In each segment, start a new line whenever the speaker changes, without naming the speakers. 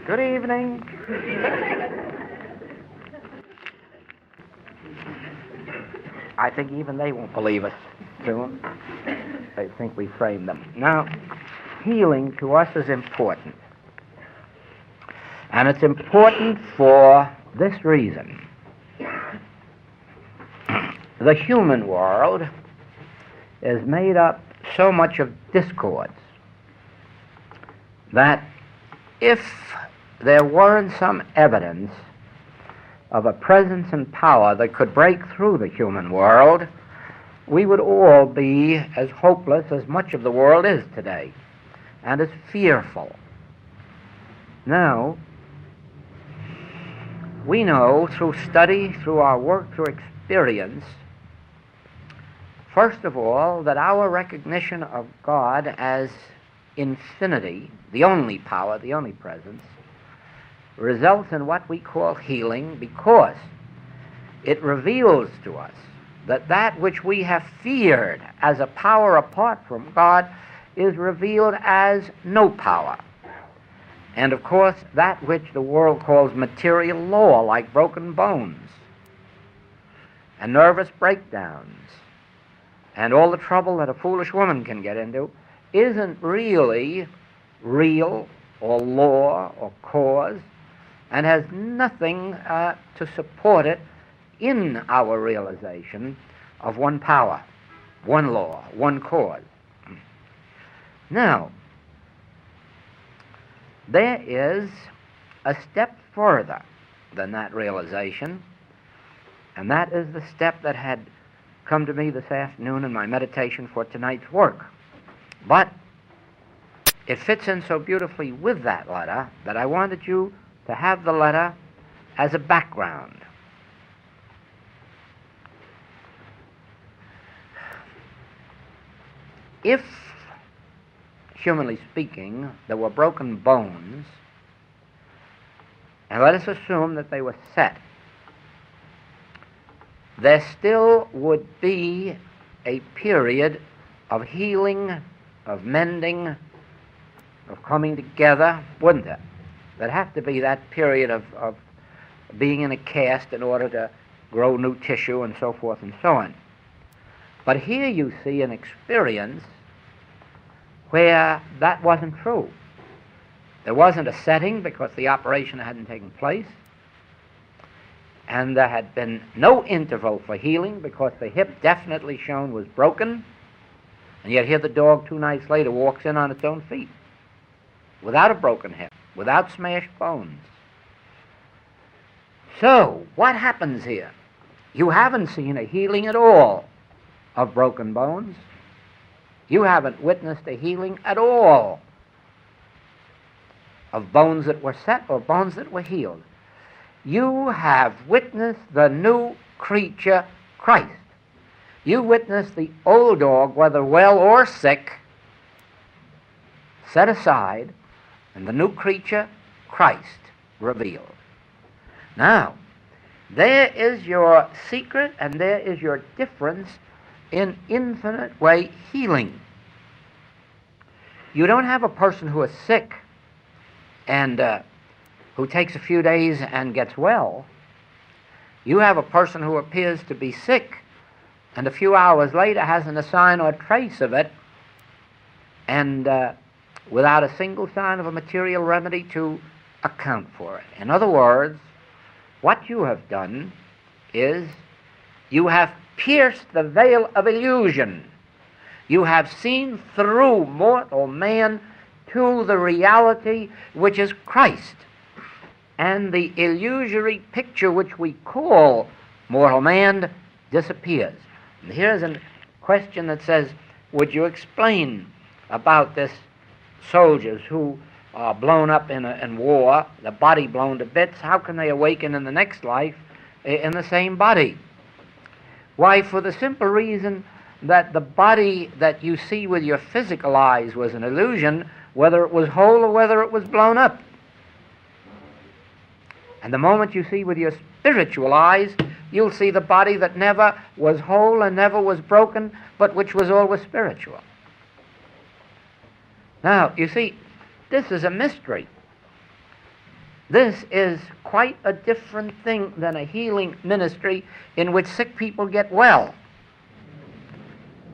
Good evening. I think even they won't believe us soon. They think we framed them. Now, healing to us is important. And it's important for this reason. The human world is made up so much of discords that if there weren't some evidence of a presence and power that could break through the human world, we would all be as hopeless as much of the world is today, and as fearful. Now, we know through study, through our work, through experience, first of all, that our recognition of God as infinity, the only power, the only presence, results in what we call healing, because it reveals to us that that which we have feared as a power apart from God is revealed as no power. And of course, that which the world calls material law, like broken bones and nervous breakdowns and all the trouble that a foolish woman can get into, isn't really real or law or cause, and has nothing to support it in our realization of one power, one law, one cause. Now, there is a step further than that realization, and that is the step that had come to me this afternoon in my meditation for tonight's work. But it fits in so beautifully with that letter that I wanted you to have the letter as a background. If, humanly speaking, there were broken bones, and let us assume that they were set, there still would be a period of healing, of mending, of coming together, wouldn't there? There'd have to be that period of being in a cast in order to grow new tissue and so forth and so on. But here you see an experience where that wasn't true. There wasn't a setting because the operation hadn't taken place, and there had been no interval for healing because the hip definitely shown was broken, and yet here the dog 2 nights later walks in on its own feet without a broken hip, without smashed bones. So, what happens here? You haven't seen a healing at all of broken bones. You haven't witnessed a healing at all of bones that were set or bones that were healed. You have witnessed the new creature, Christ. You witnessed the old dog, whether well or sick, set aside, and the new creature, Christ, revealed. Now, there is your secret and there is your difference in infinite way healing. You don't have a person who is sick and who takes a few days and gets well. You have a person who appears to be sick and a few hours later hasn't a sign or trace of it, and without a single sign of a material remedy to account for it. In other words, what you have done is you have pierced the veil of illusion. You have seen through mortal man to the reality which is Christ. And the illusory picture which we call mortal man disappears. And here's a question that says, would you explain about this soldiers who are blown up in war, the body blown to bits? How can they awaken in the next life in the same body? Why, for the simple reason that the body that you see with your physical eyes was an illusion, whether it was whole or whether it was blown up. And the moment you see with your spiritual eyes, you'll see the body that never was whole and never was broken, but which was always spiritual. Now, you see, this is a mystery. This is quite a different thing than a healing ministry in which sick people get well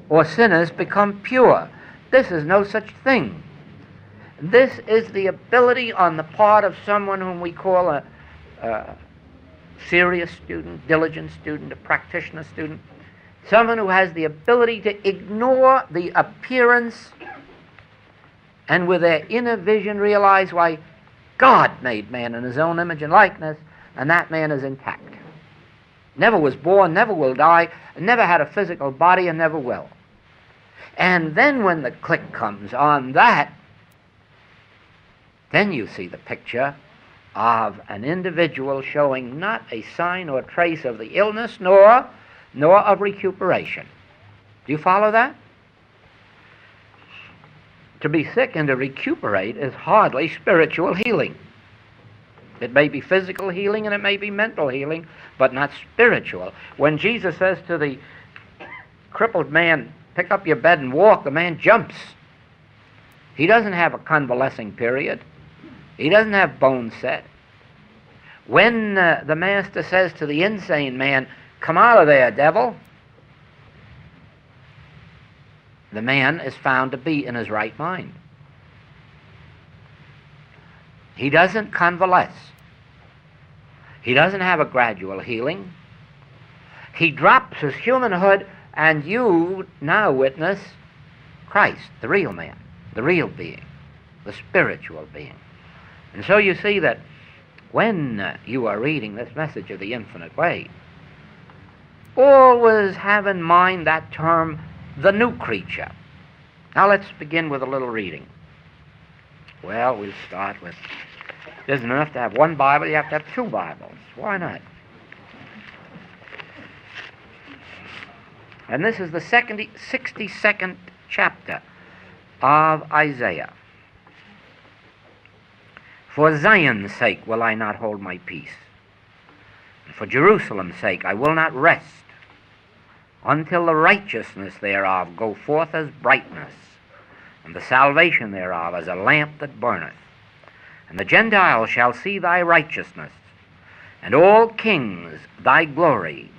or sinners become pure. This is no such thing. This is the ability on the part of someone whom we call a serious student, diligent student, a practitioner student, someone who has the ability to ignore the appearance and with their inner vision realize why God made man in his own image and likeness, and that man is intact. Never was born, never will die, never had a physical body, and never will. And then when the click comes on that, then you see the picture of an individual showing not a sign or trace of the illness, nor of recuperation. Do you follow that? To be sick and to recuperate is hardly spiritual healing. It may be physical healing and it may be mental healing, but not spiritual. When Jesus says to the crippled man, pick up your bed and walk, the man jumps. He doesn't have a convalescing period. He doesn't have bones set. When the master says to the insane man, come out of there, devil, the man is found to be in his right mind. He doesn't convalesce. He doesn't have a gradual healing. He drops his humanhood, and you now witness Christ, the real man, the real being, the spiritual being. And so you see that when you are reading this message of the infinite way, always have in mind that term, the new creature. Now let's begin with a little reading. Well, we'll start with, it isn't enough to have one Bible, you have to have two Bibles. Why not? And this is the 62nd chapter of Isaiah. For Zion's sake will I not hold my peace, and for Jerusalem's sake I will not rest, until the righteousness thereof go forth as brightness, and the salvation thereof as a lamp that burneth. And the Gentiles shall see thy righteousness, and all kings thy glory,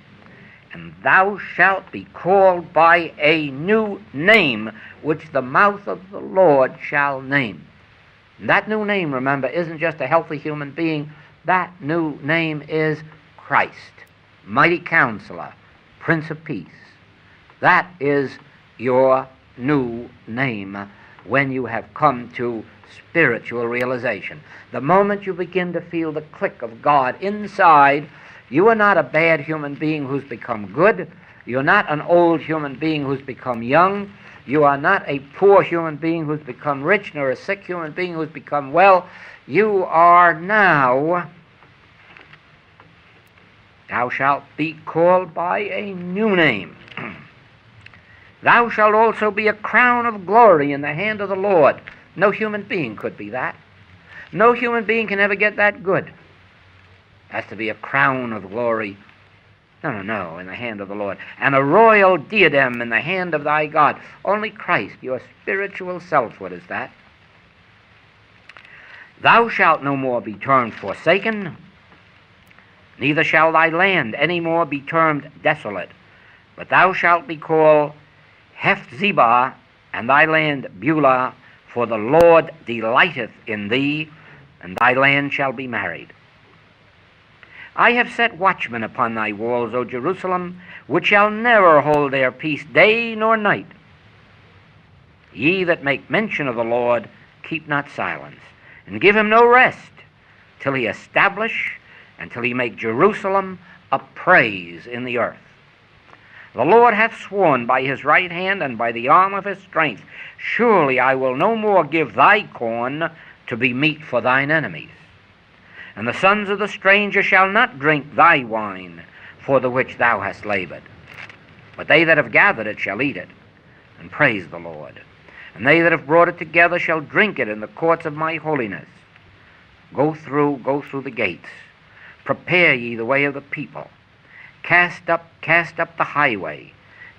and thou shalt be called by a new name, which the mouth of the Lord shall name. And that new name, remember, isn't just a healthy human being. That new name is Christ, Mighty Counselor, Prince of Peace. That is your new name when you have come to spiritual realization. The moment you begin to feel the click of God inside, you are not a bad human being who's become good. You're not an old human being who's become young. You are not a poor human being who's become rich, nor a sick human being who's become well. You are now, thou shalt be called by a new name. Thou shalt also be a crown of glory in the hand of the Lord. No human being could be that. No human being can ever get that good. Has to be a crown of glory. No, in the hand of the Lord. And a royal diadem in the hand of thy God. Only Christ, your spiritual selfhood, is that. Thou shalt no more be termed forsaken, neither shall thy land any more be termed desolate, but thou shalt be called Hephzibah, and thy land Beulah, for the Lord delighteth in thee, and thy land shall be married. I have set watchmen upon thy walls, O Jerusalem, which shall never hold their peace day nor night. Ye that make mention of the Lord, keep not silence, and give him no rest, till he establish, and till he make Jerusalem a praise in the earth. The Lord hath sworn by his right hand and by the arm of his strength, surely I will no more give thy corn to be meat for thine enemies. And the sons of the stranger shall not drink thy wine, for the which thou hast labored. But they that have gathered it shall eat it, and praise the Lord. And they that have brought it together shall drink it in the courts of my holiness. Go through the gates. Prepare ye the way of the people. Cast up the highway.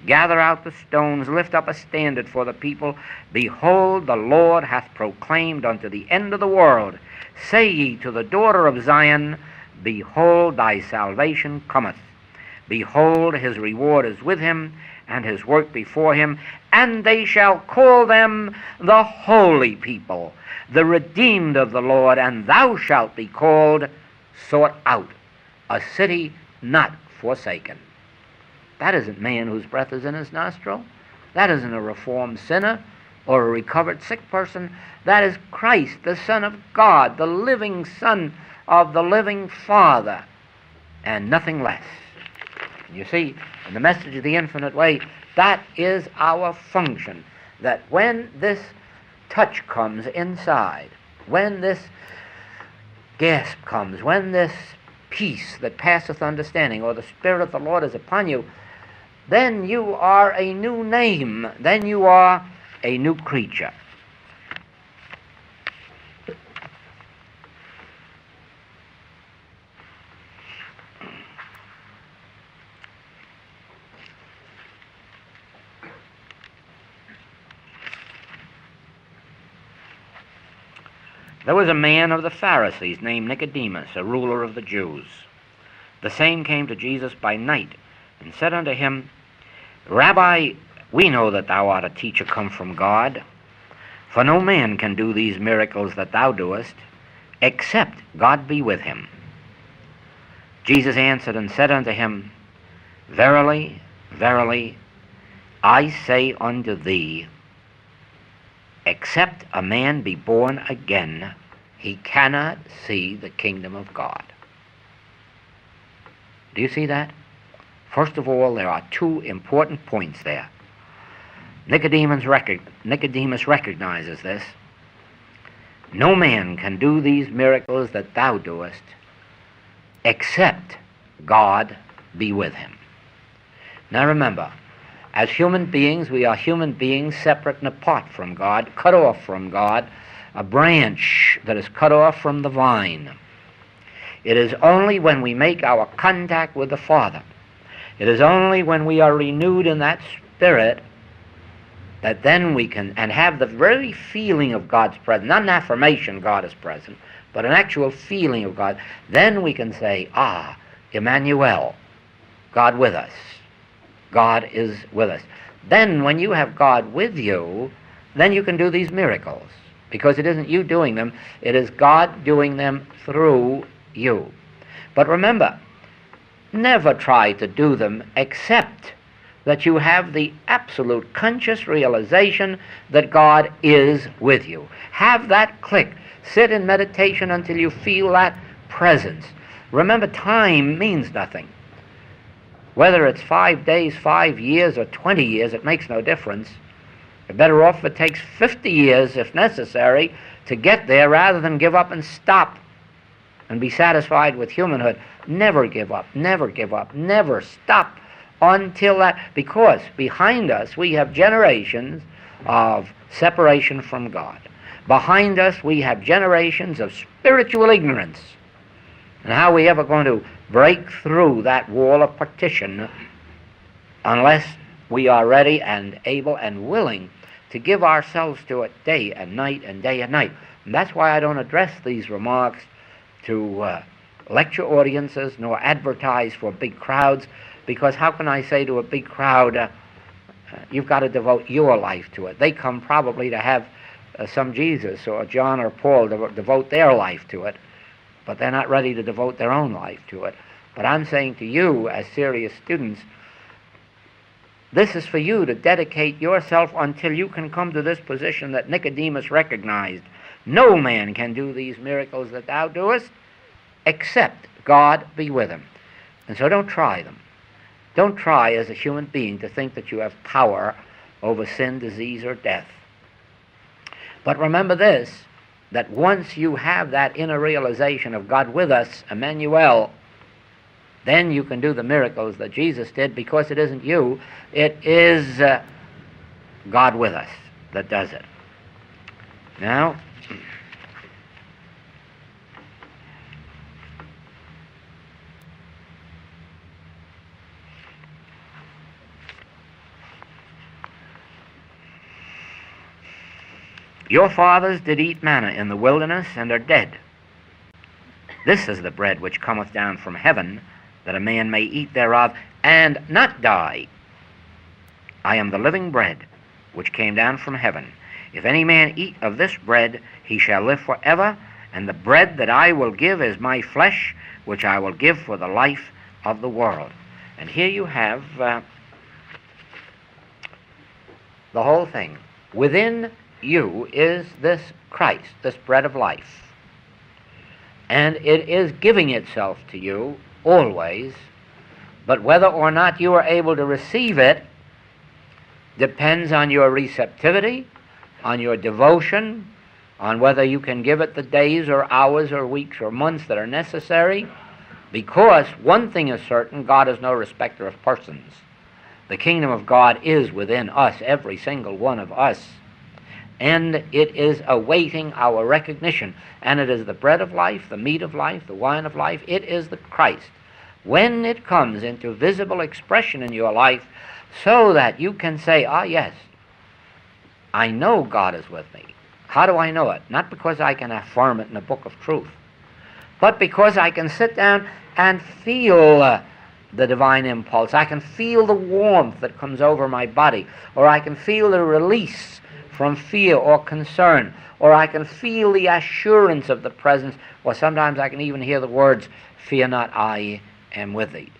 gather out the stones, lift up a standard for the people. Behold, the Lord hath proclaimed unto the end of the world. Say ye to the daughter of Zion, behold, thy salvation cometh. Behold, his reward is with him, and his work before him, and they shall call them the holy people, the redeemed of the Lord, and thou shalt be called sought out, a city not forsaken. That isn't man whose breath is in his nostril. That isn't a reformed sinner or a recovered sick person. That is Christ, the Son of God, the living Son of the living Father, and nothing less. You see, in the message of the infinite way, that is our function, that when this touch comes inside, when this gasp comes, when this peace that passeth understanding, or the Spirit of the Lord is upon you, then you are a new name, then you are a new creature. There was a man of the Pharisees named Nicodemus, a ruler of the Jews. The same came to Jesus by night, and said unto him, Rabbi, we know that thou art a teacher come from God, for no man can do these miracles that thou doest, except God be with him. Jesus answered and said unto him, Verily, verily, I say unto thee, except a man be born again, he cannot see the kingdom of God. Do you see that? First of all, there are two important points there. Nicodemus recognizes this. No man can do these miracles that thou doest, except God be with him. Now remember, as human beings, we are human beings separate and apart from God, cut off from God, a branch that is cut off from the vine. It is only when we make our contact with the Father, it is only when we are renewed in that spirit, that then we can, and have the very feeling of God's presence, not an affirmation God is present, but an actual feeling of God, then we can say, Emmanuel, God with us. God is with us. Then when you have God with you, then you can do these miracles, because it isn't you doing them, it is God doing them through you. But remember, never try to do them except that you have the absolute conscious realization that God is with you. Have that click. Sit in meditation until you feel that presence. Remember, time means nothing. Whether it's 5 days, 5 years, or 20 years, it makes no difference. You're better off if it takes 50 years, if necessary, to get there rather than give up and stop and be satisfied with humanhood. Never give up, never give up, never stop until that, because behind us we have generations of separation from God. Behind us we have generations of spiritual ignorance. And how are we ever going to break through that wall of partition unless we are ready and able and willing to give ourselves to it day and night and day and night? And that's why I don't address these remarks to lecture audiences nor advertise for big crowds, because how can I say to a big crowd, you've got to devote your life to it? They come probably to have some Jesus or John or Paul devote their life to it, but they're not ready to devote their own life to it. But I'm saying to you, as serious students, this is for you to dedicate yourself until you can come to this position that Nicodemus recognized. No man can do these miracles that thou doest, except God be with him. And so don't try them. Don't try as a human being to think that you have power over sin, disease, or death. But remember this, that once you have that inner realization of God with us, Emmanuel, then you can do the miracles that Jesus did, because it isn't you, it is God with us that does it. Now, Your fathers did eat manna in the wilderness, and are dead. This is the bread which cometh down from heaven, that a man may eat thereof, and not die. I am the living bread, which came down from heaven. If any man eat of this bread, he shall live forever, and the bread that I will give is my flesh, which I will give for the life of the world. And here you have the whole thing. Within you is this Christ, this bread of life. And it is giving itself to you always, but whether or not you are able to receive it depends on your receptivity, on your devotion, on whether you can give it the days or hours or weeks or months that are necessary, because one thing is certain: God is no respecter of persons. The kingdom of God is within us, every single one of us, and it is awaiting our recognition. And it is the bread of life, the meat of life, the wine of life. It is the Christ. When it comes into visible expression in your life, so that you can say, ah, yes, I know God is with me. How do I know it? Not because I can affirm it in a book of truth, but because I can sit down and feel the divine impulse. I can feel the warmth that comes over my body, or I can feel the release from fear or concern, or I can feel the assurance of the presence, or sometimes I can even hear the words, "Fear not, I am with thee."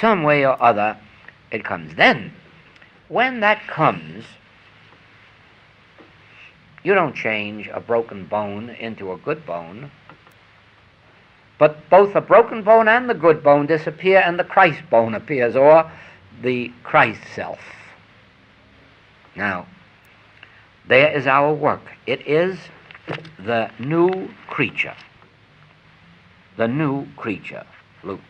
Some way or other it comes. Then, when that comes, you don't change a broken bone into a good bone, but both the broken bone and the good bone disappear, and the Christ bone appears, or the Christ self. Now, there is our work. It is the new creature. The new creature, Luke.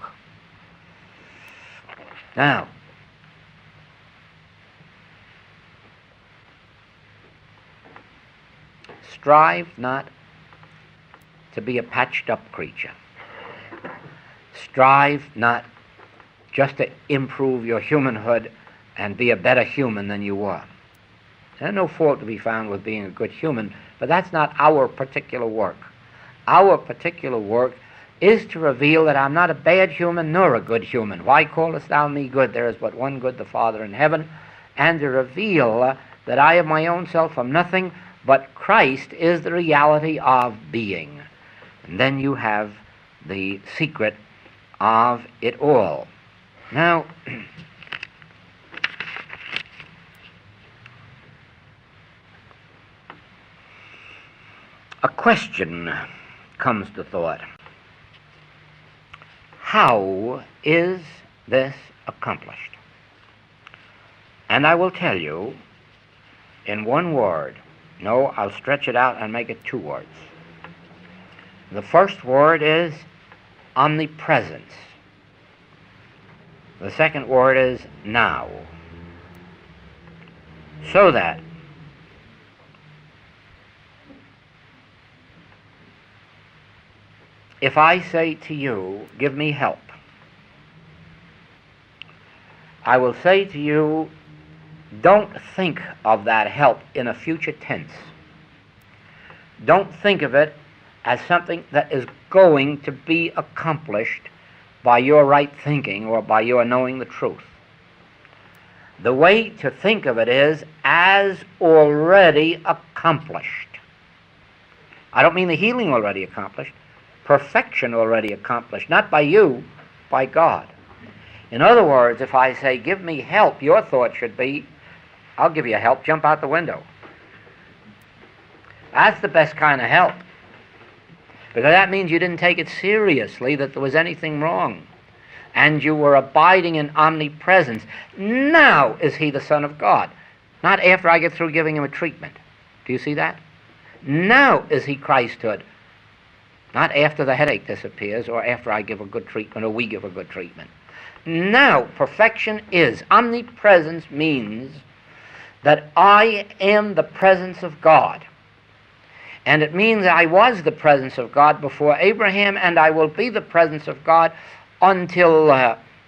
Now, strive not to be a patched-up creature. Strive not just to improve your humanhood and be a better human than you were. There's no fault to be found with being a good human, but that's not our particular work. Our particular work is to reveal that I'm not a bad human nor a good human. Why callest thou me good? There is but one good, the Father in heaven. And to reveal that I of my own self am nothing, but Christ is the reality of being. And then you have the secret of it all. Now, a question comes to thought. How is this accomplished? And I will tell you in one word. No, I'll stretch it out and make it two words. The first word is omnipresence. The second word is now. So that if I say to you, give me help, I will say to you, don't think of that help in a future tense. Don't think of it as something that is going to be accomplished by your right thinking or by your knowing the truth. The way to think of it is as already accomplished. I don't mean the healing already accomplished, perfection already accomplished, not by you, by God. In other words, if I say, give me help, your thought should be, I'll give you help, jump out the window. That's the best kind of help, because that means you didn't take it seriously that there was anything wrong, and you were abiding in omnipresence. Now is he the Son of God, not after I get through giving him a treatment. Do you see that? Now is he Christhood, not after the headache disappears or after I give a good treatment or we give a good treatment. Now perfection is. Omnipresence means that I am the presence of God. And it means I was the presence of God before Abraham, and I will be the presence of God until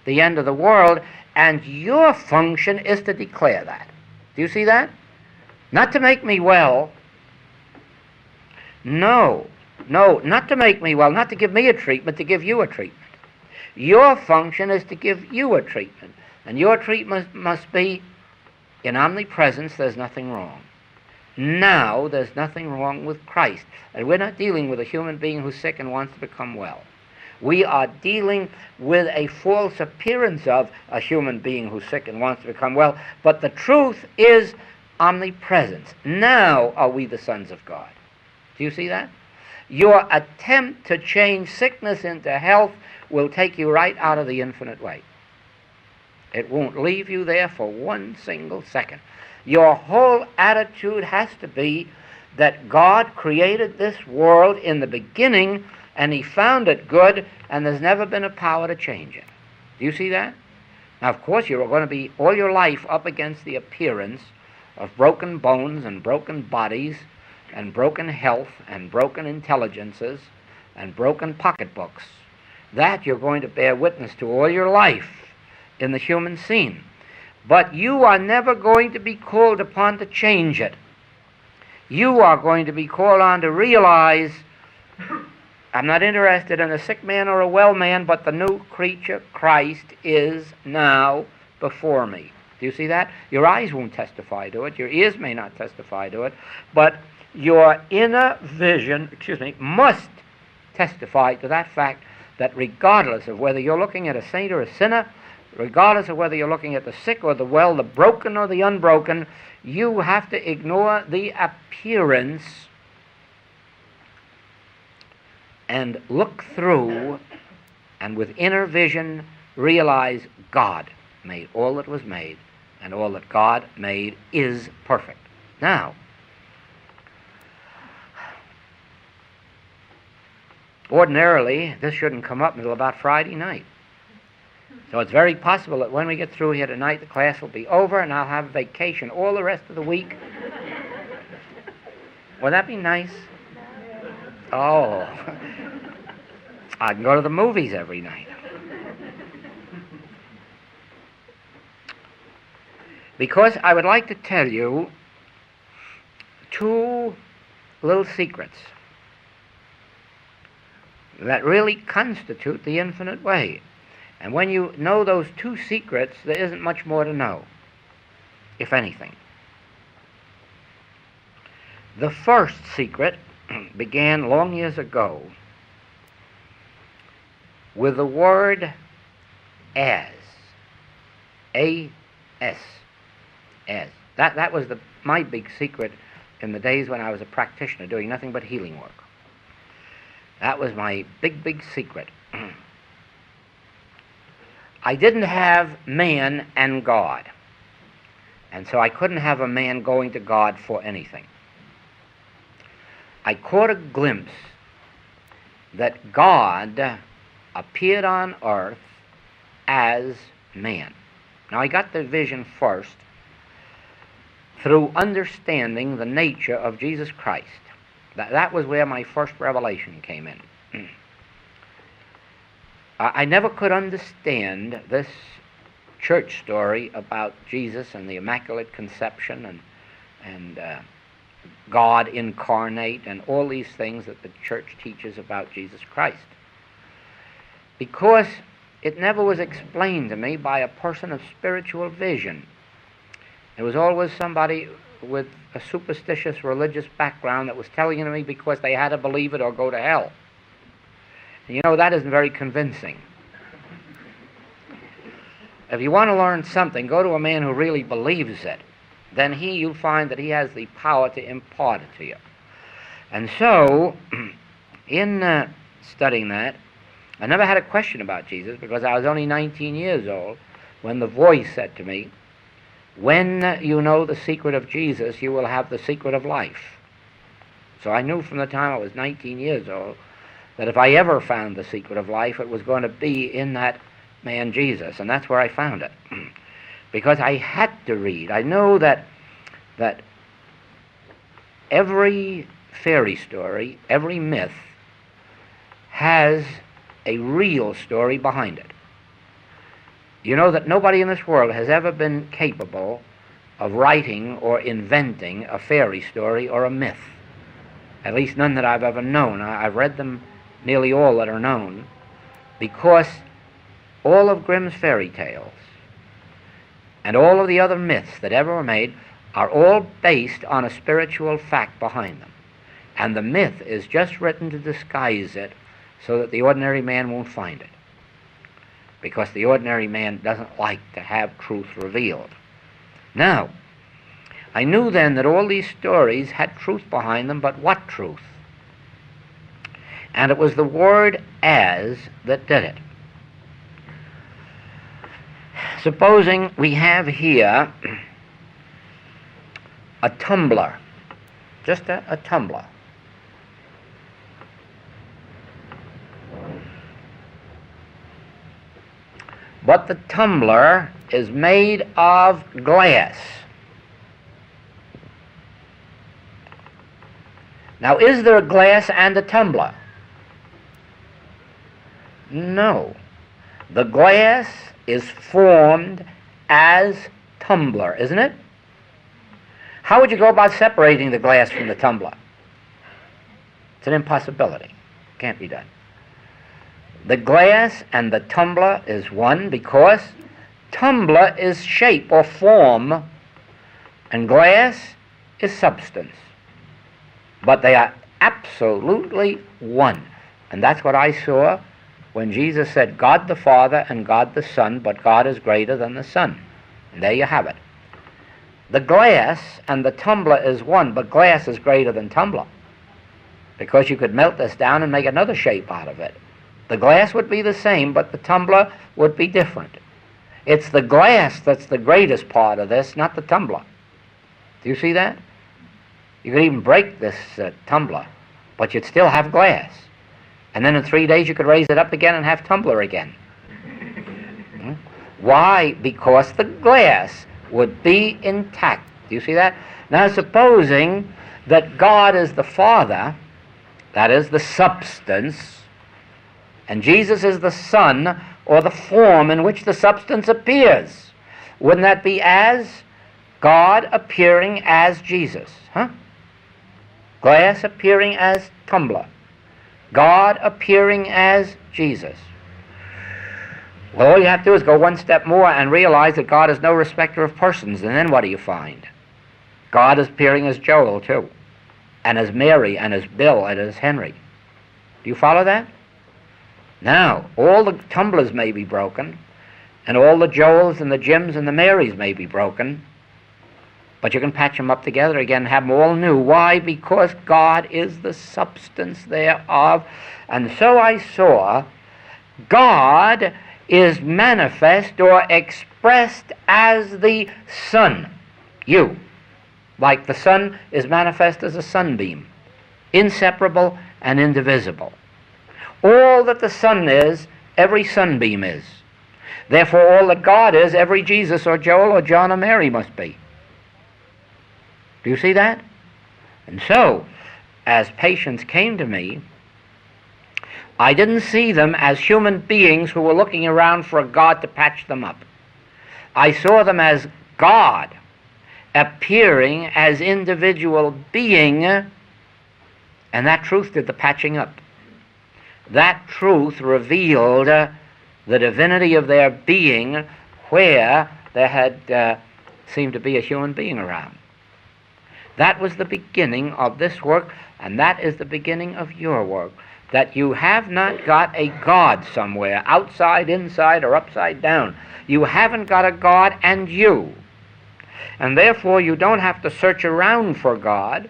the end of the world, and your function is to declare that. Do you see that? Not to make me well, No, no, not to make me well, not to give me a treatment, to give you a treatment. Your function is to give you a treatment. And your treatment must be, in omnipresence, there's nothing wrong. Now, there's nothing wrong with Christ. And we're not dealing with a human being who's sick and wants to become well. We are dealing with a false appearance of a human being who's sick and wants to become well. But the truth is omnipresence. Now are we the sons of God. Do you see that? Your attempt to change sickness into health will take you right out of the infinite way. It won't leave you there for one single second. Your whole attitude has to be that God created this world in the beginning and He found it good, and there's never been a power to change it. Do you see that? Now, of course, you're going to be all your life up against the appearance of broken bones and broken bodies and broken health and broken intelligences and broken pocketbooks. That you're going to bear witness to all your life in the human scene. But you are never going to be called upon to change it. You are going to be called on to realize, I'm not interested in a sick man or a well man, but the new creature, Christ, is now before me. Do you see that? Your eyes won't testify to it. Your ears may not testify to it. But your inner vision, must testify to that fact that regardless of whether you're looking at a saint or a sinner, regardless of whether you're looking at the sick or the well, the broken or the unbroken, you have to ignore the appearance and look through, and with inner vision realize God made all that was made, and all that God made is perfect. Now, ordinarily, this shouldn't come up until about Friday night. So it's very possible that when we get through here tonight, the class will be over and I'll have vacation all the rest of the week. Would that be nice? Oh, I can go to the movies every night. Because I would like to tell you two little secrets that really constitute the infinite way. And when you know those two secrets, there isn't much more to know, if anything. The first secret began long years ago with the word as. A-S. As. That was my big secret in the days when I was a practitioner doing nothing but healing work. That was my big secret. I didn't have man and God, and so I couldn't have a man going to God for anything. I caught a glimpse that God appeared on earth as man. Now, I got the vision first through understanding the nature of Jesus Christ. That was where my first revelation came in. I never could understand this church story about Jesus and the Immaculate Conception and God incarnate and all these things that the church teaches about Jesus Christ, because it never was explained to me by a person of spiritual vision. It was always somebody with a superstitious religious background that was telling it to me because they had to believe it or go to hell. And you know, that isn't very convincing. If you want to learn something, go to a man who really believes it. Then you'll find that he has the power to impart it to you. And so, in studying that, I never had a question about Jesus because I was only 19 years old when the voice said to me, when you know the secret of Jesus, you will have the secret of life. So I knew from the time I was 19 years old that if I ever found the secret of life, it was going to be in that man Jesus, and that's where I found it. Because I had to read. I know that every fairy story, every myth, has a real story behind it. You know that nobody in this world has ever been capable of writing or inventing a fairy story or a myth. at least none that I've ever known. I've read them, nearly all that are known, because all of Grimm's fairy tales and all of the other myths that ever were made are all based on a spiritual fact behind them. And the myth is just written to disguise it so that the ordinary man won't find it. Because the ordinary man doesn't like to have truth revealed. Now, I knew then that all these stories had truth behind them, but what truth? And it was the word as that did it. Supposing we have here a tumbler, just a tumbler. But the tumbler is made of glass. Now, is there a glass and a tumbler? No. The glass is formed as tumbler, isn't it? How would you go about separating the glass from the tumbler? It's an impossibility. Can't be done. The glass and the tumbler is one because tumbler is shape or form and glass is substance. But they are absolutely one. And that's what I saw when Jesus said God the Father and God the Son, but God is greater than the Son. And there you have it. The glass and the tumbler is one, but glass is greater than tumbler because you could melt this down and make another shape out of it. The glass would be the same, but the tumbler would be different. It's the glass that's the greatest part of this, not the tumbler. Do you see that? You could even break this tumbler, but you'd still have glass. And then in 3 days you could raise it up again and have tumbler again. Why? Because the glass would be intact. Do you see that? Now supposing that God is the Father, that is the substance, and Jesus is the Son, or the form in which the substance appears. Wouldn't that be as God appearing as Jesus? Huh? Glass appearing as tumbler. God appearing as Jesus. Well, all you have to do is go one step more and realize that God is no respecter of persons. And then what do you find? God is appearing as Joel, too. And as Mary, and as Bill, and as Henry. Do you follow that? Now, all the tumblers may be broken, and all the Joels and the Jims and the Marys may be broken, but you can patch them up together again and have them all new. Why? Because God is the substance thereof. And so I saw God is manifest or expressed as the sun. You. Like the sun is manifest as a sunbeam. Inseparable and indivisible. All that the sun is, every sunbeam is. Therefore, all that God is, every Jesus or Joel or John or Mary must be. Do you see that? And so, as patients came to me, I didn't see them as human beings who were looking around for a God to patch them up. I saw them as God appearing as individual being, and that truth did the patching up. That truth revealed the divinity of their being where there had seemed to be a human being around. That was the beginning of this work, and that is the beginning of your work. That you have not got a God somewhere, outside, inside, or upside down. You haven't got a God and you. And therefore you don't have to search around for God.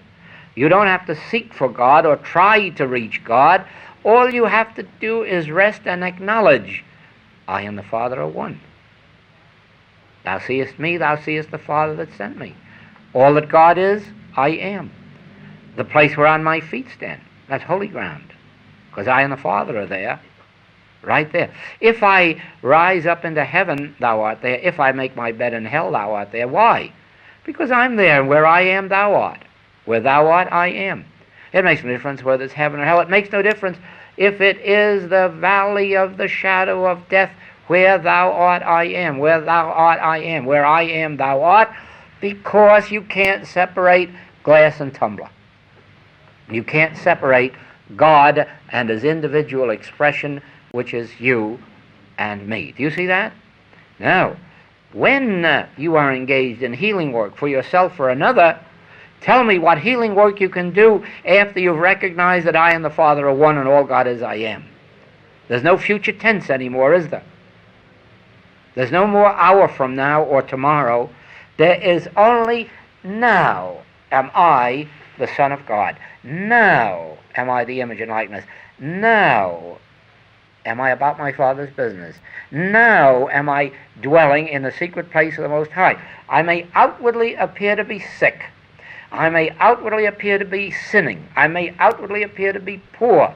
You don't have to seek for God or try to reach God. All you have to do is rest and acknowledge, I and the Father are one. Thou seest me, thou seest the Father that sent me. All that God is, I am. The place whereon my feet stand, that's holy ground. Because I and the Father are there, right there. If I rise up into heaven, thou art there. If I make my bed in hell, thou art there. Why? Because I'm there. Where I am, thou art. Where thou art, I am. It makes no difference whether it's heaven or hell. It makes no difference if it is the valley of the shadow of death. Where thou art, I am. Where thou art, I am. Where I am, thou art. Because you can't separate glass and tumbler. You can't separate God and his individual expression, which is you and me. Do you see that? Now, when you are engaged in healing work for yourself or another, tell me what healing work you can do after you've recognized that I and the Father are one and all God is I am. There's no future tense anymore, is there? There's no more hour from now or tomorrow. There is only now am I the Son of God. Now am I the image and likeness. Now am I about my Father's business. Now am I dwelling in the secret place of the Most High. I may outwardly appear to be sick. I may outwardly appear to be sinning. I may outwardly appear to be poor.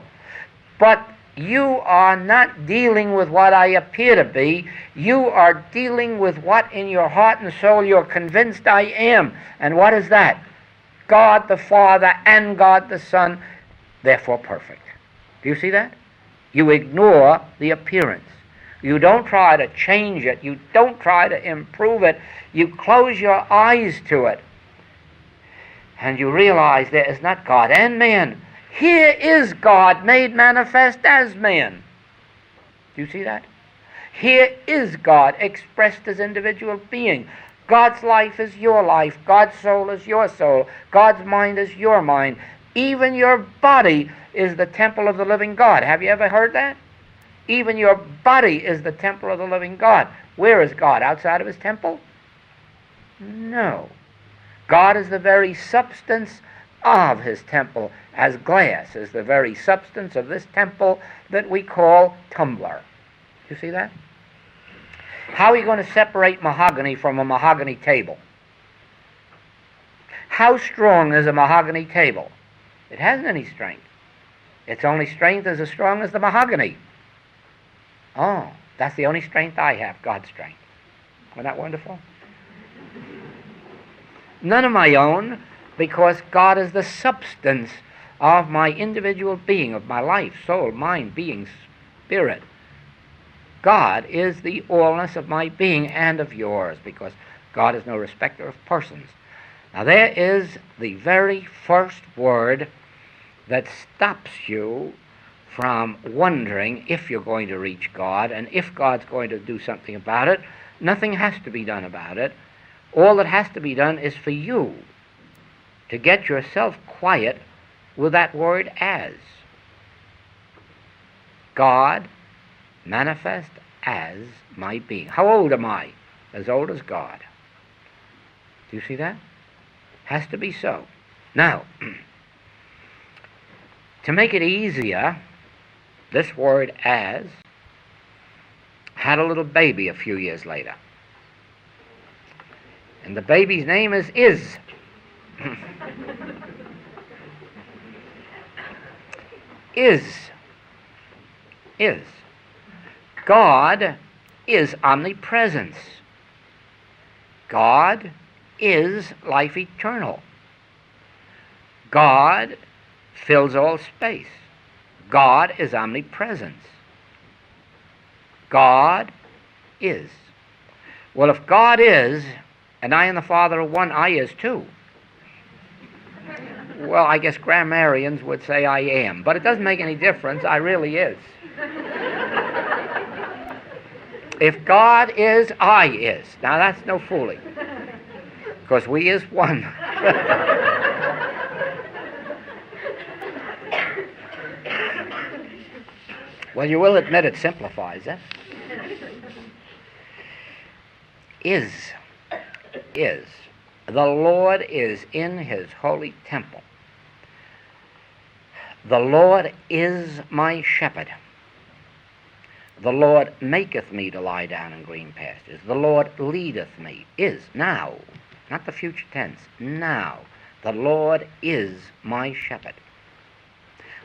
But you are not dealing with what I appear to be. You are dealing with what in your heart and soul you're convinced I am. And what is that? God the Father and God the Son, therefore perfect. Do you see that? You ignore the appearance. You don't try to change it. You don't try to improve it. You close your eyes to it. And you realize there is not God and man. Here is God made manifest as man. Do you see that? Here is God expressed as individual being. God's life is your life. God's soul is your soul. God's mind is your mind. Even your body is the temple of the living God. Have you ever heard that? Even your body is the temple of the living God. Where is God? Outside of his temple? No. God is the very substance of his temple, as glass is the very substance of this temple that we call tumbler. You see that? How are you going to separate mahogany from a mahogany table? How strong is a mahogany table? It hasn't any strength. Its only strength is as strong as the mahogany. Oh, that's the only strength I have, God's strength. Isn't that wonderful? None of my own, because God is the substance of my individual being, of my life, soul, mind, being, spirit. God is the allness of my being and of yours, because God is no respecter of persons. Now there is the very first word that stops you from wondering if you're going to reach God and if God's going to do something about it. Nothing has to be done about it. All that has to be done is for you to get yourself quiet with that word as. God manifest as my being. How old am I? As old as God. Do you see that? Has to be so. Now, to make it easier, this word as had a little baby a few years later. And the baby's name is. Is. God is omnipresence. God is life eternal. God fills all space. God is omnipresence. God is. Well, if God is, and I and the Father are one, I is too. Well, I guess grammarians would say I am, but it doesn't make any difference. I really is. If God is, I is. Now that's no fooling, because we is one. Well, you will admit it simplifies it. Is. The Lord is in his holy temple. The Lord is my shepherd. The Lord maketh me to lie down in green pastures. The Lord leadeth me. Is, now, not the future tense, now. The Lord is my shepherd.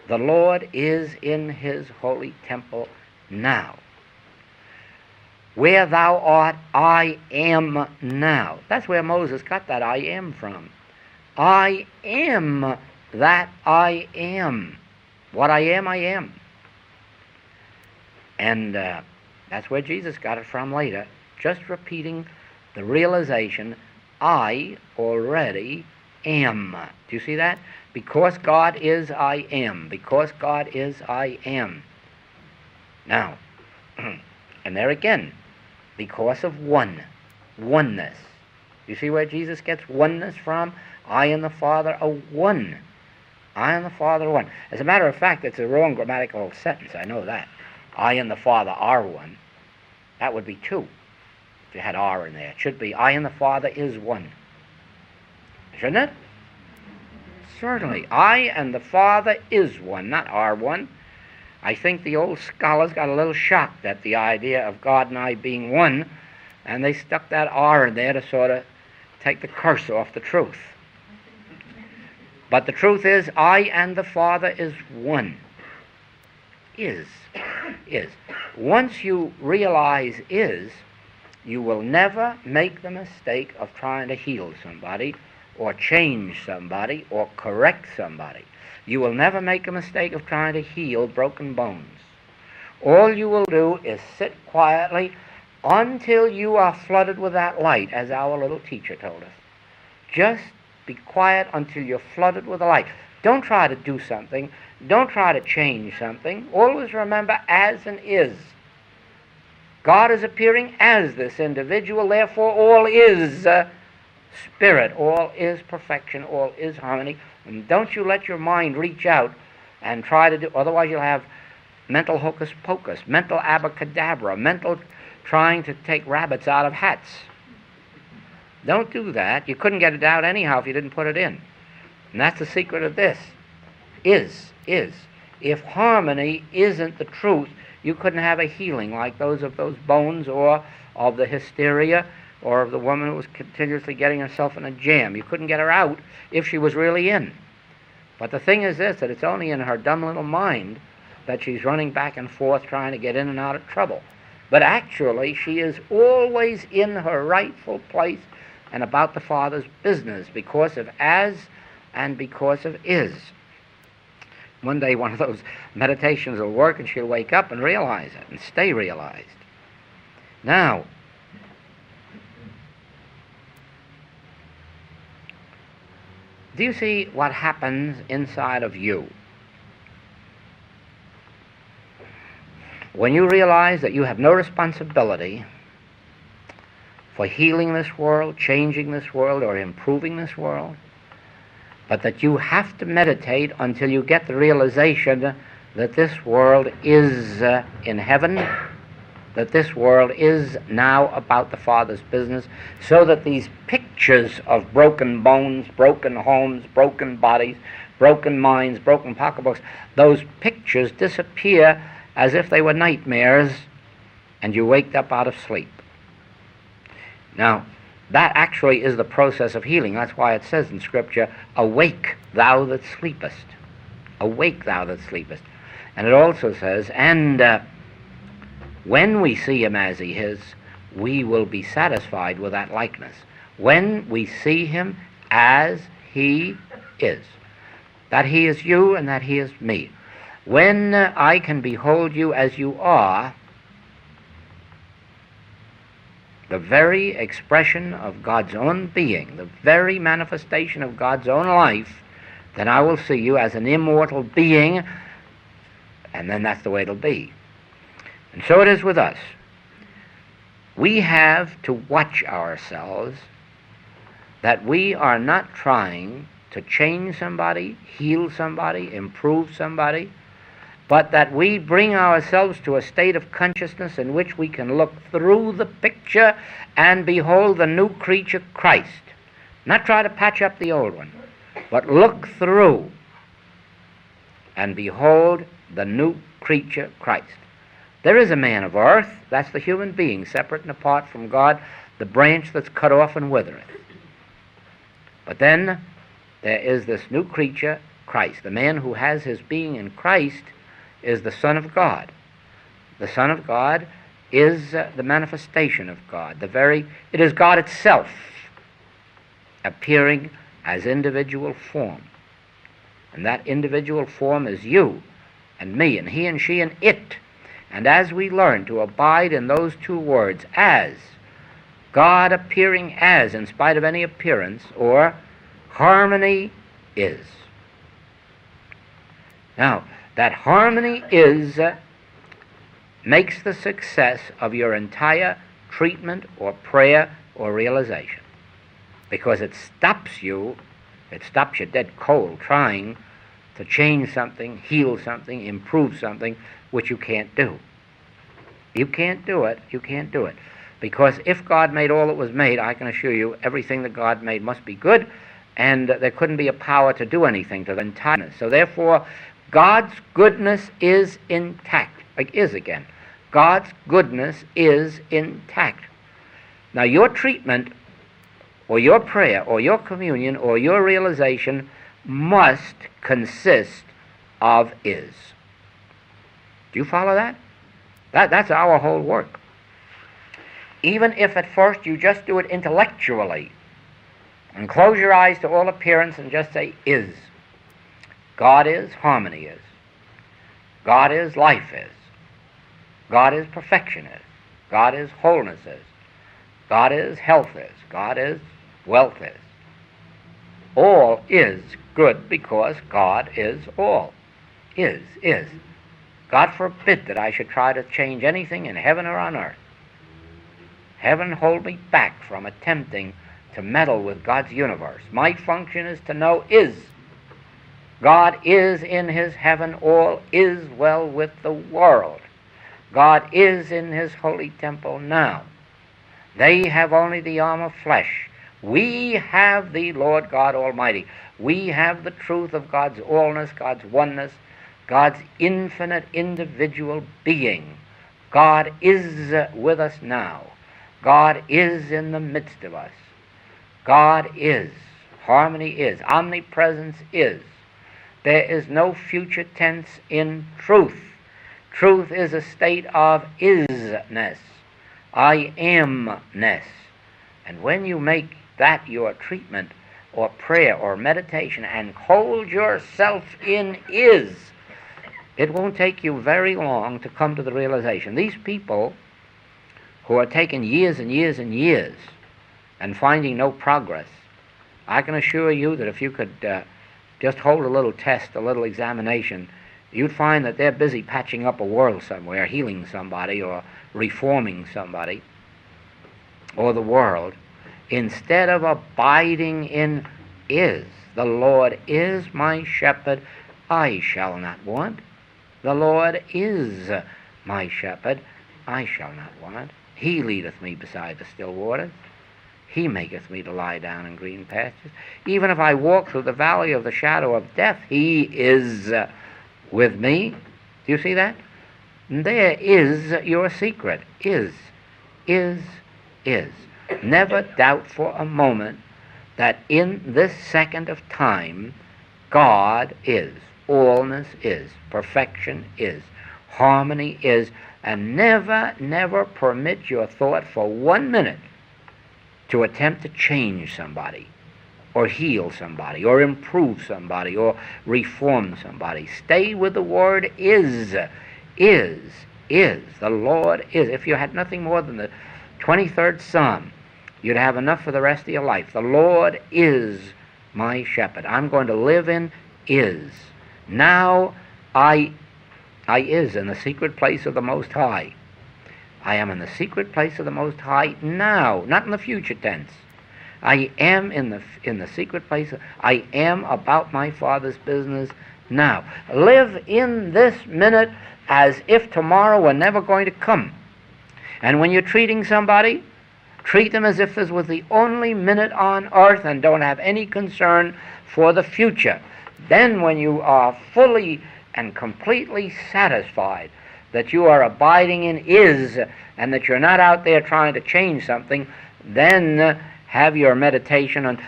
The Lord is in his holy temple now. Where thou art, I am now. That's where Moses got that I am from. I am that I am. What I am, I am. And that's where Jesus got it from later, just repeating the realization, I already am. Do you see that? Because God is, I am. Because God is, I am. Now, and there again, because of oneness. You see where Jesus gets oneness from? I and the Father are one. I and the Father are one. As a matter of fact, it's a wrong grammatical sentence. I know that. I and the Father are one. That would be two if you had R in there. It should be I and the Father is one. Shouldn't it? Certainly. I and the Father is one, not are one. I think the old scholars got a little shocked at the idea of God and I being one, and they stuck that R in there to sort of take the curse off the truth. But the truth is, I and the Father is one. Is. Once you realize is, you will never make the mistake of trying to heal somebody or change somebody or correct somebody. You will never make a mistake of trying to heal broken bones. All you will do is sit quietly until you are flooded with that light, as our little teacher told us. Just be quiet until you're flooded with the light. Don't try to do something. Don't try to change something. Always remember as and is. God is appearing as this individual, therefore all is spirit, all is perfection, all is harmony. And don't you let your mind reach out and try to do, otherwise you'll have mental hocus pocus, mental abracadabra, mental trying to take rabbits out of hats. Don't do that. You couldn't get it out anyhow if you didn't put it in. And that's the secret of this. Is. If harmony isn't the truth, you couldn't have a healing like those of those bones or of the hysteria or of the woman who was continuously getting herself in a jam. You couldn't get her out if she was really in. But the thing is this, that it's only in her dumb little mind that she's running back and forth trying to get in and out of trouble. But actually, she is always in her rightful place and about the Father's business because of as and because of is. One day one of those meditations will work and she'll wake up and realize it and stay realized. Now, do you see what happens inside of you? When you realize that you have no responsibility for healing this world, changing this world, or improving this world, but that you have to meditate until you get the realization that this world is in heaven, that this world is now about the Father's business, so that these pictures of broken bones, broken homes, broken bodies, broken minds, broken pocketbooks, those pictures disappear as if they were nightmares, and you waked up out of sleep. Now, that actually is the process of healing. That's why it says in Scripture, awake thou that sleepest. Awake thou that sleepest. And it also says, and when we see him as he is, we will be satisfied with that likeness. When we see him as he is. That he is you and that he is me. When I can behold you as you are, the very expression of God's own being, the very manifestation of God's own life, then I will see you as an immortal being, and then that's the way it'll be. And so it is with us. We have to watch ourselves that we are not trying to change somebody, heal somebody, improve somebody, but that we bring ourselves to a state of consciousness in which we can look through the picture and behold the new creature Christ. Not try to patch up the old one, but look through and behold the new creature Christ. There is a man of earth, that's the human being, separate and apart from God, the branch that's cut off and withereth. But then there is this new creature, Christ. The man who has his being in Christ is the Son of God. The Son of God is the manifestation of God. It is God itself appearing as individual form. And that individual form is you and me and he and she and it. And as we learn to abide in those two words, as, God appearing as, in spite of any appearance, or Harmony is. Now, that harmony is makes the success of your entire treatment or prayer or realization, because it stops you dead cold trying to change something, heal something, improve something which you can't do. You can't do it. You can't do it. Because if God made all that was made, I can assure you everything that God made must be good, and there couldn't be a power to do anything to the entireness. So therefore, God's goodness is intact. Again. God's goodness is intact. Now your treatment, or your prayer, or your communion, or your realization must consist of is. Do you follow that? That's our whole work. Even if at first you just do it intellectually and close your eyes to all appearance and just say is. God is, harmony is. God is, life is. God is, perfection is. God is, wholeness is. God is, health is. God is, wealth is. All is good because God is all. Is. God forbid that I should try to change anything in heaven or on earth. Heaven hold me back from attempting to meddle with God's universe. My function is to know is. God is in his heaven, all is well with the world. God is in his holy temple now. They have only the arm of flesh. We have the Lord God Almighty. We have the truth of God's allness, God's oneness, God's infinite individual being. God is with us now. God is in the midst of us. God is. Harmony is. Omnipresence is. There is no future tense in truth. Truth is a state of isness. I amness. And when you make that your treatment or prayer or meditation and hold yourself in is, it won't take you very long to come to the realization. These people who are taking years and years and years and finding no progress, I can assure you that if you could just hold a little test, a little examination, you'd find that they're busy patching up a world somewhere, healing somebody or reforming somebody or the world, instead of abiding in is. The Lord is my shepherd, I shall not want. The Lord is my shepherd, I shall not want. He leadeth me beside the still waters. He maketh me to lie down in green pastures. Even if I walk through the valley of the shadow of death, he is with me. Do you see that? And there is your secret. Is. Never doubt for a moment that in this second of time, God is. Allness is. Perfection is. Harmony is. And never permit your thought for 1 minute to attempt to change somebody or heal somebody or improve somebody or reform somebody. Stay with the word is. The Lord is. If you had nothing more than the 23rd Psalm, you'd have enough for the rest of your life. The Lord is my shepherd. I'm going to live in is. Now I is in the secret place of the Most High. I am in the secret place of the Most High now, not in the future tense. I am in the secret place. I am about my Father's business now. Live in this minute as if tomorrow were never going to come. And when you're treating somebody, treat them as if this was the only minute on earth and don't have any concern for the future. Then when you are fully and completely satisfied that you are abiding in is and that you're not out there trying to change something, then have your meditation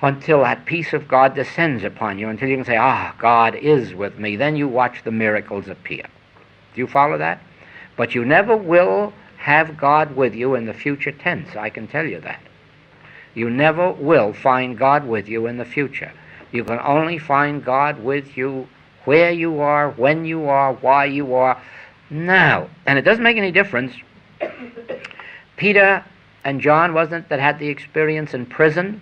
until that peace of God descends upon you, until you can say, God is with me. Then you watch the miracles appear. Do you follow that? But you never will have God with you in the future tense, I can tell you that. You never will find God with you in the future. You can only find God with you where you are, when you are, why you are, now. And it doesn't make any difference. Peter and John, wasn't it, that had the experience in prison?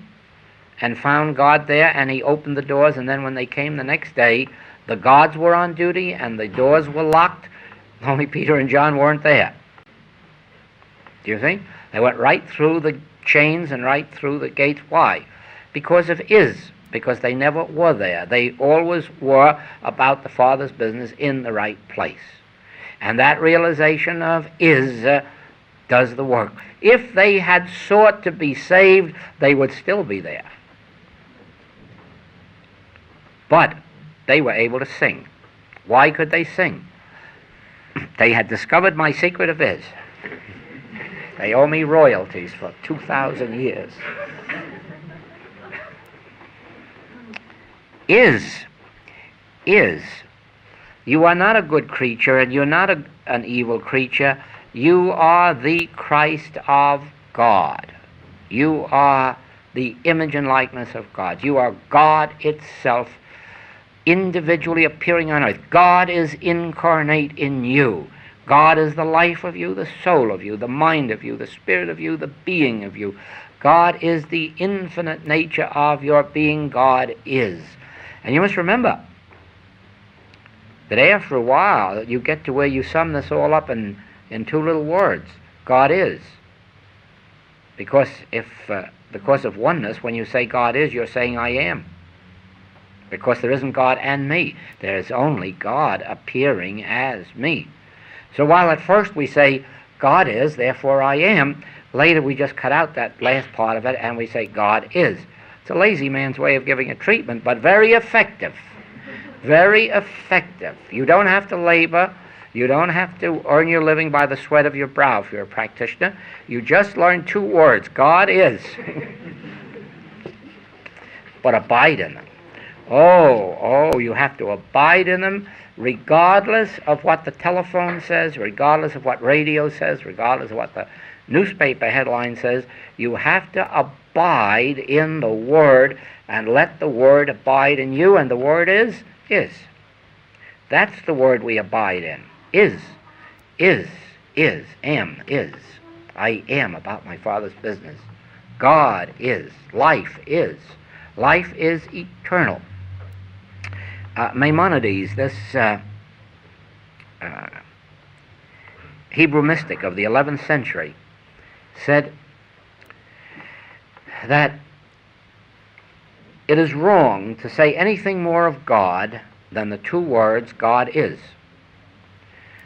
and found God there, and he opened the doors, and then when they came the next day, the guards were on duty and the doors were locked. Only Peter and John weren't there. Do you see? They went right through the chains and right through the gates. Why? Because of because they never were there. They always were about the Father's business in the right place. And that realization of does the work. If they had sought to be saved, they would still be there. But they were able to sing. Why could they sing? They had discovered my secret of is. They owe me royalties for 2,000 years. Is. You are not a good creature, and you're not an evil creature. You are the Christ of God. You are the image and likeness of God. You are God itself, individually appearing on earth. God is incarnate in you. God is the life of you, the soul of you, the mind of you, the spirit of you, the being of you. God is the infinite nature of your being. God is. And you must remember that after a while you get to where you sum this all up in two little words. God is. Because because of oneness, when you say God is, you're saying I am. Because there isn't God and me. There is only God appearing as me. So while at first we say God is, therefore I am, later we just cut out that last part of it and we say God is. It's a lazy man's way of giving a treatment, but very effective. Very effective. You don't have to labor. You don't have to earn your living by the sweat of your brow if you're a practitioner. You just learn two words. God is. But abide in them. Oh, you have to abide in them regardless of what the telephone says, regardless of what radio says, regardless of what the newspaper headline says. You have to abide in the Word and let the Word abide in you, and the Word is. That's the word we abide in. Is. I am about my Father's business. God is. Life is. Life is eternal. Maimonides, this Hebrew mystic of the 11th century, said that it is wrong to say anything more of God than the two words God is.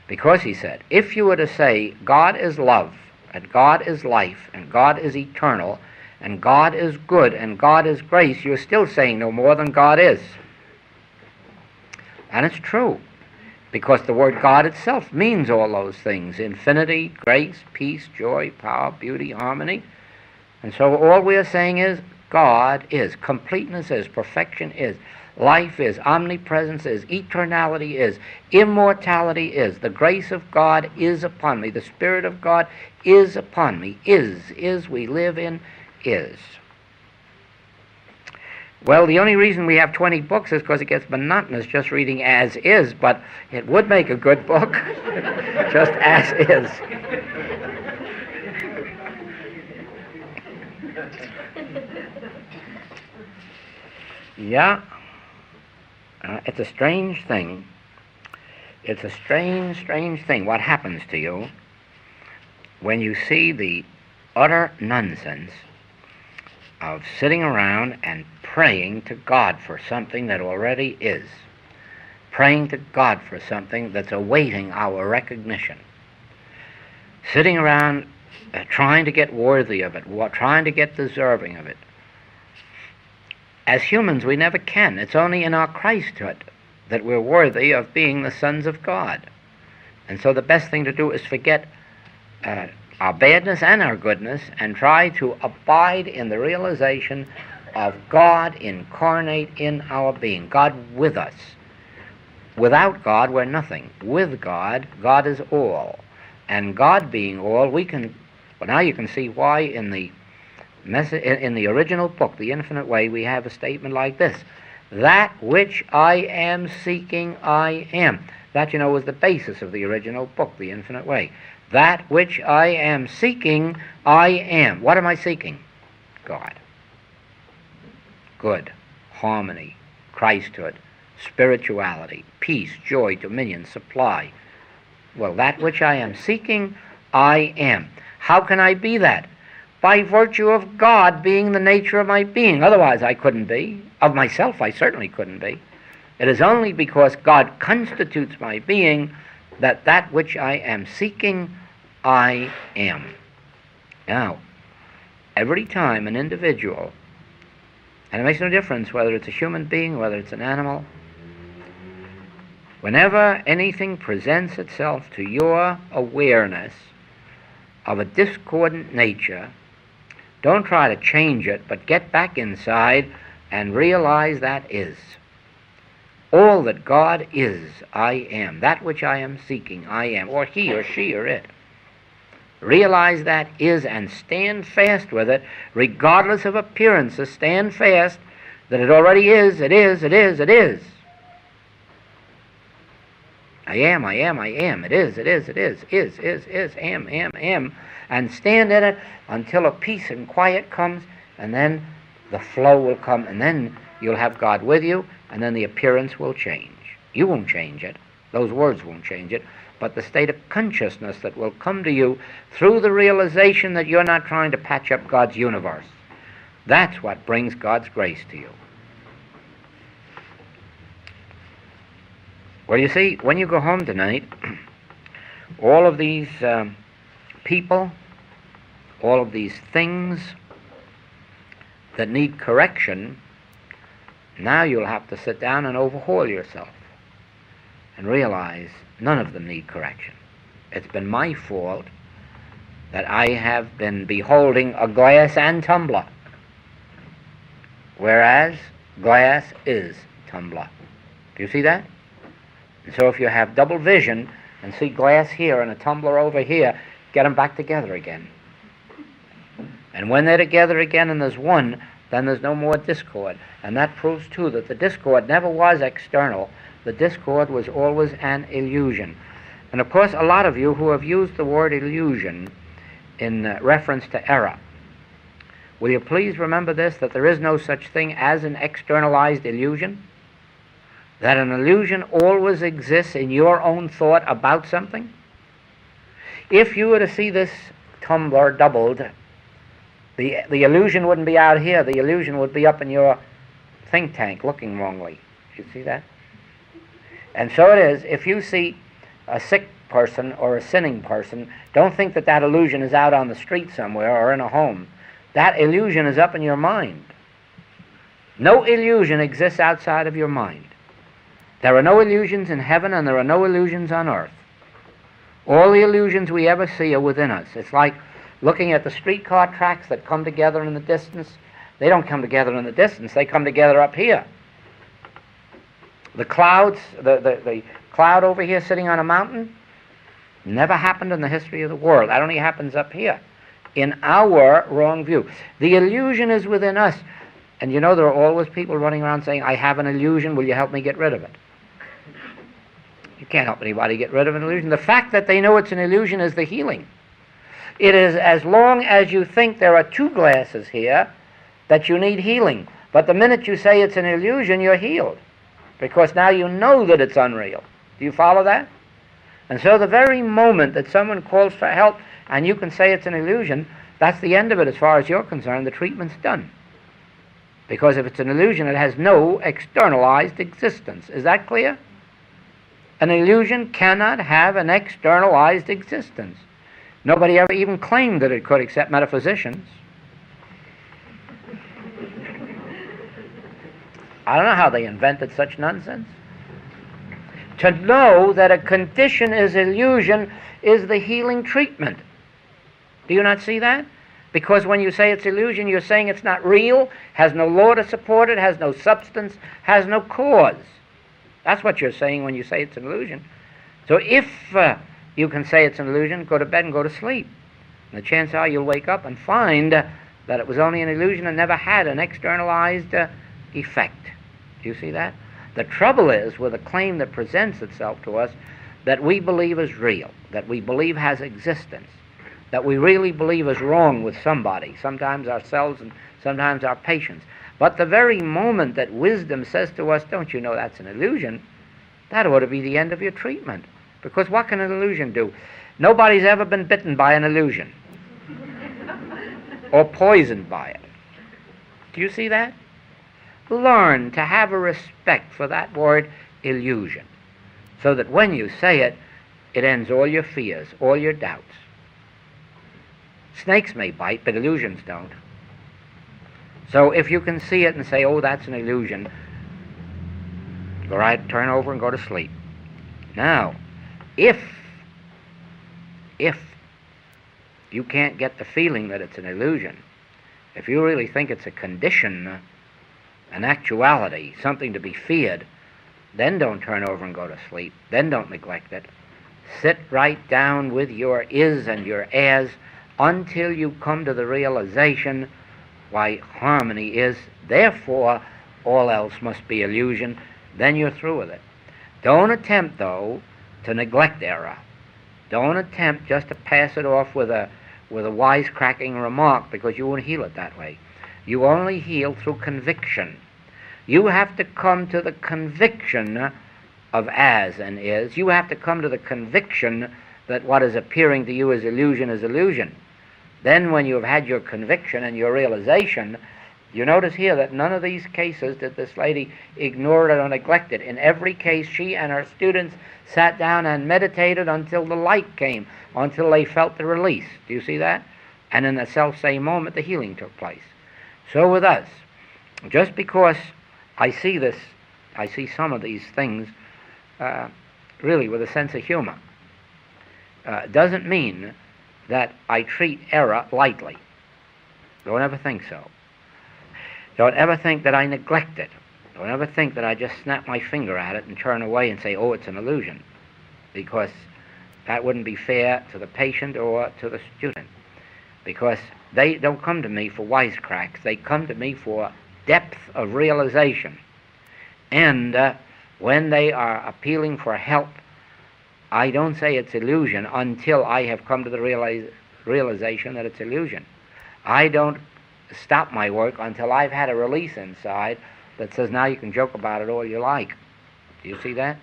Because, he said, if you were to say God is love, and God is life, and God is eternal, and God is good, and God is grace, you're still saying no more than God is. And it's true, because the word God itself means all those things: infinity, grace, peace, joy, power, beauty, harmony. And so all we are saying is God is, completeness is, perfection is, life is, omnipresence is, eternality is, immortality is, the grace of God is upon me, the Spirit of God is upon me, is, we live in, is. Well, the only reason we have 20 books is because it gets monotonous just reading as is, but it would make a good book, just as is. Yeah, it's a strange thing. It's a strange, strange thing what happens to you when you see the utter nonsense of sitting around and praying to God for something that already is. Praying to God for something that's awaiting our recognition. Sitting around trying to get worthy of it, trying to get deserving of it. As humans, we never can. It's only in our Christhood that we're worthy of being the sons of God. And so the best thing to do is forget our badness and our goodness and try to abide in the realization of God incarnate in our being, God with us. Without God, we're nothing. With God, God is all. And God being all, well, now you can see why in the original book, The Infinite Way, we have a statement like this: that which I am seeking, I am. That, was the basis of the original book, The Infinite Way. That which I am seeking, I am. What am I seeking? God. good, harmony, Christhood, spirituality, peace, joy, dominion, supply. Well, that which I am seeking, I am. How can I be that? By virtue of God being the nature of my being. Otherwise I couldn't be. Of myself I certainly couldn't be. It is only because God constitutes my being that which I am seeking, I am. Now, every time an individual, and it makes no difference whether it's a human being, whether it's an animal, whenever anything presents itself to your awareness of a discordant nature, don't try to change it, but get back inside and realize that is. All that God is, I am. That which I am seeking, I am. Or he or she or it. Realize that is and stand fast with it, regardless of appearances. Stand fast that it already is, it is, it is, it is. I am, I am, I am. It is, it is, it is, am. And stand in it until a peace and quiet comes, and then the flow will come, and then you'll have God with you, and then the appearance will change. You won't change it. Those words won't change it. But the state of consciousness that will come to you through the realization that you're not trying to patch up God's universe. That's what brings God's grace to you. Well, you see, when you go home tonight, all of these people, all of these things that need correction, now you'll have to sit down and overhaul yourself and realize none of them need correction. It's been my fault that I have been beholding a glass and tumbler, whereas glass is tumbler. Do you see that? And so if you have double vision and see glass here and a tumbler over here, get them back together again. And when they're together again and there's one, then there's no more discord. And that proves, too, that the discord never was external. The discord was always an illusion. And, of course, a lot of you who have used the word illusion in reference to error, will you please remember this, that there is no such thing as an externalized illusion? That an illusion always exists in your own thought about something? If you were to see this tumbler doubled, the illusion wouldn't be out here. The illusion would be up in your think tank looking wrongly. You see that? And so it is. If you see a sick person or a sinning person, don't think that that illusion is out on the street somewhere or in a home. That illusion is up in your mind. No illusion exists outside of your mind. There are no illusions in heaven and there are no illusions on earth. All the illusions we ever see are within us. It's like looking at the streetcar tracks that come together in the distance. They don't come together in the distance. They come together up here. The clouds, the cloud over here sitting on a mountain, never happened in the history of the world. That only happens up here in our wrong view. The illusion is within us. And you know there are always people running around saying, I have an illusion, will you help me get rid of it? You can't help anybody get rid of an illusion. The fact that they know it's an illusion is the healing. It is as long as you think there are two glasses here that you need healing. But the minute you say it's an illusion, you're healed. Because now you know that it's unreal. Do you follow that? And so the very moment that someone calls for help and you can say it's an illusion, that's the end of it as far as you're concerned. The treatment's done. Because if it's an illusion, it has no externalized existence. Is that clear? An illusion cannot have an externalized existence. Nobody ever even claimed that it could except metaphysicians. I don't know how they invented such nonsense. To know that a condition is illusion is the healing treatment. Do you not see that? Because when you say it's illusion, you're saying it's not real, has no law to support it, has no substance, has no cause. That's what you're saying when you say it's an illusion. So if you can say it's an illusion, go to bed and go to sleep. And the chances are you'll wake up and find that it was only an illusion and never had an externalized effect. Do you see that? The trouble is with a claim that presents itself to us that we believe is real, that we believe has existence, that we really believe is wrong with somebody, sometimes ourselves and sometimes our patients. But the very moment that wisdom says to us, don't you know that's an illusion, that ought to be the end of your treatment. Because what can an illusion do? Nobody's ever been bitten by an illusion or poisoned by it. Do you see that? Learn to have a respect for that word illusion, so that when you say it, it ends all your fears, all your doubts. Snakes may bite, but illusions don't. So if you can see it and say, oh, that's an illusion, go right, turn over and go to sleep. Now, if you can't get the feeling that it's an illusion, if you really think it's a condition, an actuality, something to be feared, then don't turn over and go to sleep. Then don't neglect it. Sit right down with your is and your as until you come to the realization, why, harmony is, therefore all else must be illusion. Then you're through with it. Don't attempt, though, to neglect error. Don't attempt just to pass it off with a wisecracking remark, because you won't heal it that way. You only heal through conviction. You have to come to the conviction of as and is. You have to come to the conviction that what is appearing to you as illusion is illusion. Then when you have had your conviction and your realization, you notice here that none of these cases did this lady ignore it or neglect it. In every case, she and her students sat down and meditated until the light came, until they felt the release. Do you see that? And in the self-same moment, the healing took place. So with us, just because I see this, I see some of these things really with a sense of humor, doesn't mean that I treat error lightly. Don't ever think so. Don't ever think that I neglect it. Don't ever think that I just snap my finger at it and turn away and say, oh, it's an illusion, because that wouldn't be fair to the patient or to the student, because they don't come to me for wisecracks. They come to me for depth of realization. And when they are appealing for help, I don't say it's illusion until I have come to the realization that it's illusion. I don't stop my work until I've had a release inside that says, now you can joke about it all you like. Do you see that?